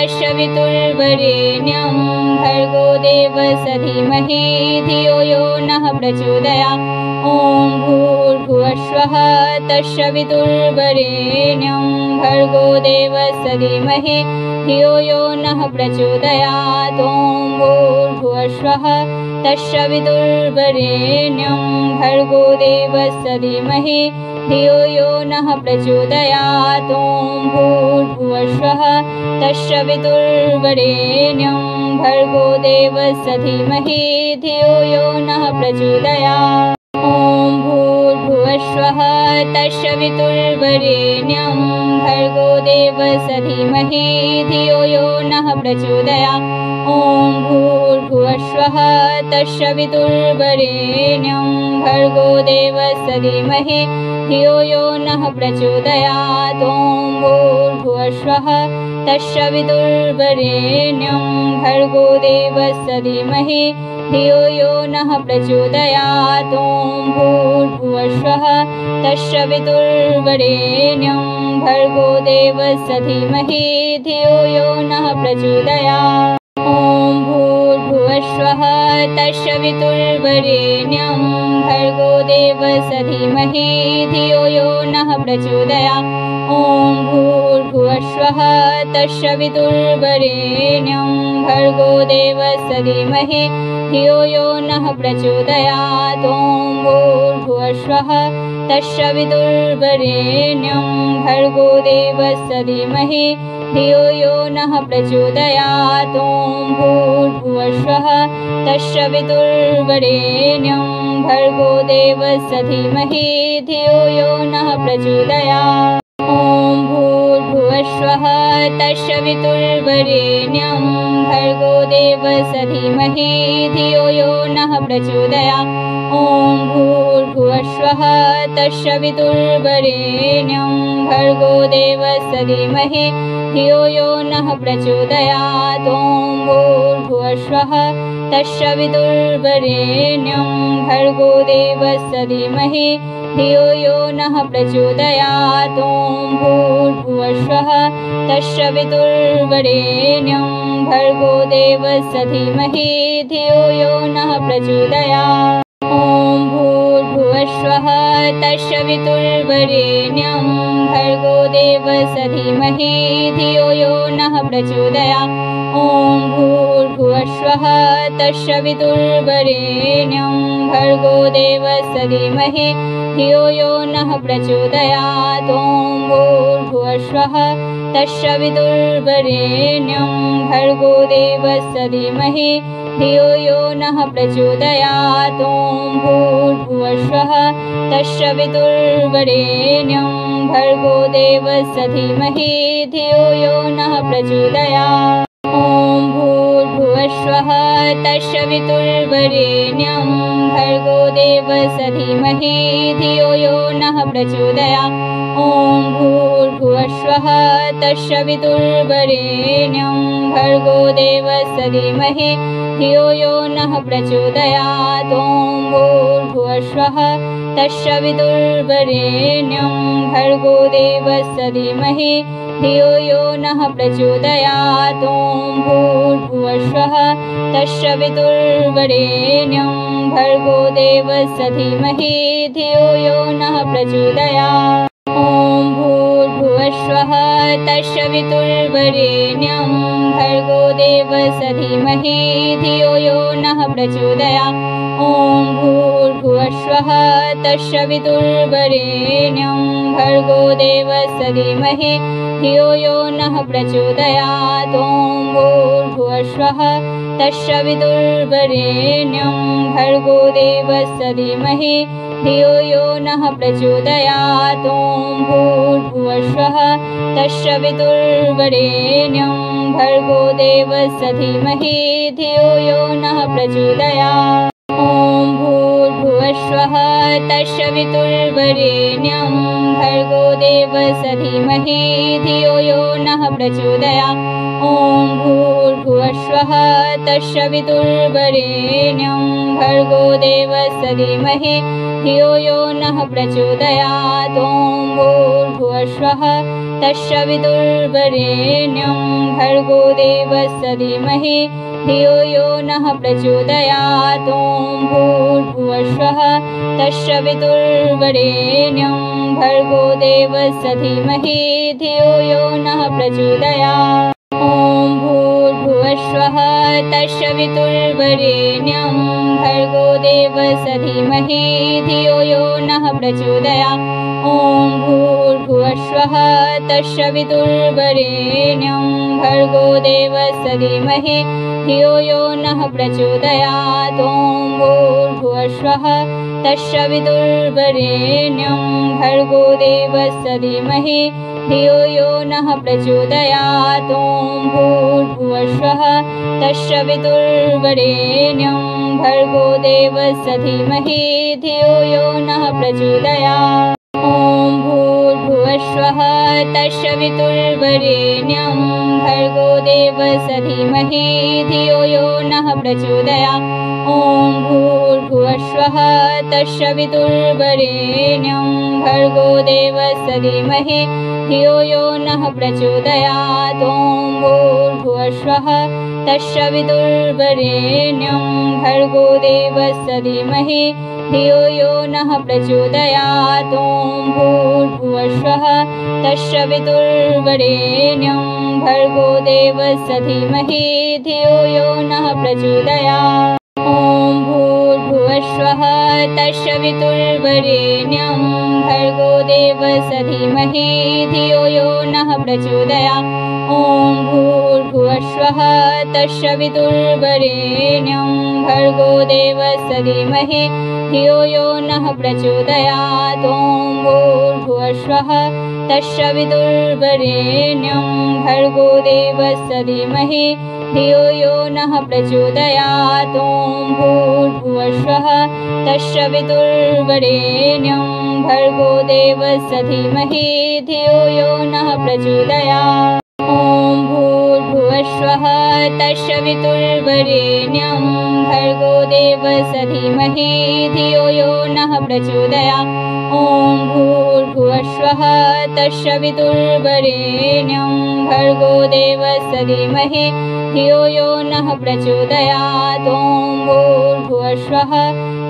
तस्य वितुर्वरेण्यं भर्गो देवस्य धीमहि धियो यो नः प्रचोदयात्। ॐ भूर्भुवस्वः तस्य वितुर्वरेण्यं भर्गो देवस्य धीमहि धियो यो नः प्रचोदयात्। ॐ भूर्भुवस्वः तस्य वितुर्वरेण्यं भर्गो देवस्य धीमहि धियो यो नः प्रचोदयात्। ॐ भूर्भुवस्वः तस्य वितुर्वरेण्यं भर्गो देवस्य धीमहि धियो यो नः प्रचोदयात्। ॐ भूर्भुवस्वः तस्य वितुर्वरेण्यं भर्गो देवस्य धीमहि धियो यो नः प्रचोदयात्। ॐ भूर्भुवस्वः तस्य वितुर्वरेण्यं भर्गो देवस्य धीमहि धियो यो नः प्रचोदयात्। ॐ भूर्भुवस्वः तस्य वितुर्वरेण्यं भर्गो देवस्य धीमहि धियो यो नः प्रचोदयात्। ॐ भूर्भुवस्वः तस्य वितुर्वरेण्यं भर्गो देवस्य धीमहि धियो यो नः प्रचोदयात्। ॐ भूर्भुवस्वः तस्य वितुर्वरेण्यं भर्गो देवस्य धीमहि धियो यो नः प्रचोदयात्। ॐ भूर्भुवस्वः तस्य वितुर्वरेण्यं भर्गो देवस्य धीमहि धियो यो नः प्रचोदयात्। ॐ भूर्भुवस्वः तस्य वितुर्वरेण्यं भर्गो देवस्य धीमहि धियो यो नः प्रचोदयात्। ॐ भूर्भुवस्वः तस्य वितुर्वरेण्यं भर्गो देवस्य धीमहि धियो यो नः प्रचोदयात्। ॐ भूर्भुवस्वः तस्य वितुर्वरेण्यं भर्गो देवस्य धीमहि धियो यो नः प्रचोदयात्। ॐ भूर्भुवस्वः तस्य वितुर्वरेण्यं भर्गो देवस्य धीमहि धियो यो नः प्रचोदयात्। ॐ भूर्भुवस्वः तस्य वितुर्वरेण्यं भर्गो देवस्य धीमहि धियो यो नः प्रचोदयात्। ॐ भूर्भुवस्वः तस्य वितुर्वरेण्यं भर्गो देवस्य धीमहि धियो यो नः प्रचोदयात्। ॐ भूर्भुवस्वः तस्य वितुर्वरेण्यं भर्गो देवस्य धीमहि धियो यो नः प्रचोदयात्। ॐ भूर्भुवस्वः तस्य वितुर्वरेण्यं भर्गो देवस्य धीमहि धियो यो नः प्रचोदयात्। ॐ भूर्भुवस्वः तस्य वितुर्वरेण्यं भर्गो देवस्य धीमहि धियो यो नः प्रचोदयात्। ॐ भूर्भुवस्वः तस्य वितुर्वरेण्यं भर्गो देवस्य धीमहि धियो यो नः प्रचोदयात्। ॐ भूर्भुवस्वः तस्य वितुर्वरेण्यं भर्गो देवस्य धीमहि धियो यो नः प्रचोदयात्। ॐ भूर्भुवस्वः तस्य वितुर्वरेण्यं भर्गो देवस्य धीमहि धियो यो नः प्रचोदयात्। ॐ भूर्भुवस्वः तस्य वितुर्वरेण्यं भर्गो देवस्य धीमहि धियो यो नः प्रचोदयात्। ॐ भूर्भुवस्वः तस्य वितुर्वरेण्यं भर्गो देवस्य धीमहि धियो यो नः प्रचोदयात्। ॐ भूर्भुवस्वः तस्य वितुर्वरेण्यं भर्गो देवस्य धीमहि धियो यो नः प्रचोदयात्। ॐ भूर्भुवस्वः तस्य वितुर्वरेण्यं भर्गो देवस्य धीमहि धियो यो नः प्रचोदयात्। ॐ भूर्भुवस्वः तस्य वितुर्वरेण्यं भर्गो देवस्य धीमहि धियो यो नः प्रचोदयात्। ॐ भूर्भुवस्वः तस्य वितुर्वरेण्यं भर्गो देवस्य धीमहि धियो यो नः प्रचोदयात्। ॐ भूर्भुवस्वः तस्य वितुर्वरेण्यं भर्गो देवस्य धीमहि धियो यो नः प्रचोदयात्। ॐ भूर्भुवस्वः तस्य वितुर्वरेण्यं भर्गो देवस्य धीमहि धियो यो नः प्रचोदयात्। ॐ भूर्भुवस्वः तत्सवितुर्वरेण्यं भर्गो देवस्य धीमहि धियो यो नः प्रचोदयात्। ॐ भूर्भुवस्वः तत्सवितुर्वरेण्यं भर्गो देवस्य धीमहि धियो यो नः प्रचोदयात्। ॐ भूर्भुवस्वः तत्सवितुर्वरेण्यं भर्गो देवस्य धीमहि धियो यो नः प्रचोदयात्। ॐ भूर्भुवस्वः तत्सवितुर्वरेण्यं भर्गो देवस्य धीमहि धियो यो नः प्रचोदयात्। ॐ भूर्भुवस्वः तत्सवितुर्वरेण्यं भर्गो देवस्य धीमहि धियो यो नः प्रचोदयात्। ॐ भूर्भुवस्वः तत्सवितुर्वरेण्यं भर्गो देवस्य धीमहि धियो यो नः प्रचोदयात्। ॐ भूर्भुवस्वः तत्सवितुर्वरेण्यं भर्गो देवस्य धीमहि धियो यो नः प्रचोदयात्। ॐ भूर्भुवस्वः तत्सवितुर्वरेण्यं भर्गो देवस्य धीमहि धियो यो नः प्रचोदयात्। ॐ भूर्भुवस्वः तत्सवितुर्वरेण्यं भर्गो देवस्य धीमहि धियो यो नः प्रचोदयात्। ॐ भूर्भुवस्वः तत्सवितुर्वरेण्यं भर्गो देवस्य धीमहि धियो यो नः प्रचोदयात्। ॐ भूर्भुवस्वः तत्सवितुर्वरेण्यं भर्गो देवस्य धीमहि धियो यो नः प्रचोदयात्। ॐ भूर्भुवस्वः तत्सवितुर्वरेण्यं भर्गो देवस्य धीमहि धियो यो नः प्रचोदयात्। ॐ भूर्भुवस्वः तत्सवितुर्वरेण्यं भर्गो देवस्य धीमहि धियो यो नः प्रचोदयात्। ॐ भूर्भुवस्वः तत्सवितुर्वरेण्यं भर्गो देवस्य धीमहि धियो यो नः प्रचोदयात्। ॐ भूर्भुवस्वः तत्सवितुर्वरेण्यं भर्गो देवस्य धीमहि धियो यो नः प्रचोदयात्। ॐ भूर्भुवस्वः तत्सवितुर्वरेण्यं भर्गो देवस्य धीमहि धियो यो नः प्रचोदयात्। ॐ भूर्भुवस्वः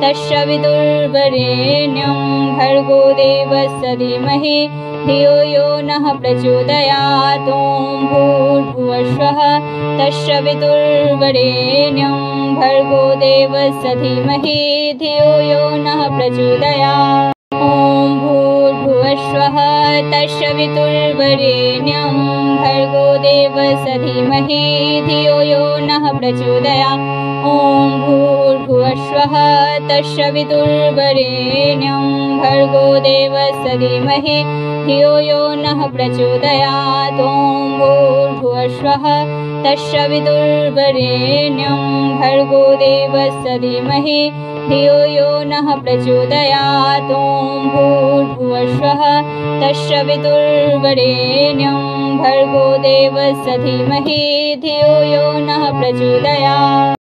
तत्सवितुर्वरेण्यं भर्गो देवस्य धीमहि धियो यो नः प्रचोदयात्। ॐ भूर्भुवस्वः तत्सवितुर्वरेण्यं भर्गो देवस्य धीमहि धियो यो नः प्रचोदयात्। ॐ भूर्भुवस्वः तत्सवितुर्वरेण्यं भर्गो देवस्य धीमहि धियो यो नः प्रचोदयात्। ॐ भूर्भुवस्वः तत्सवितुर्वरेण्यं भर्गो देवस्य धीमहि धियो यो नः प्रचोदयात्। ॐ भूर्भुवस्वः तत्सवितुर्वरेण्यं भर्गो देवस्य धीमहि धियो यो नः प्रचोदयात्। ॐ भूर्भुवस्वः तत्सवितुर्वरेण्यं भर्गो देवस्य धीमहि धियो यो नः प्रचोदयात्।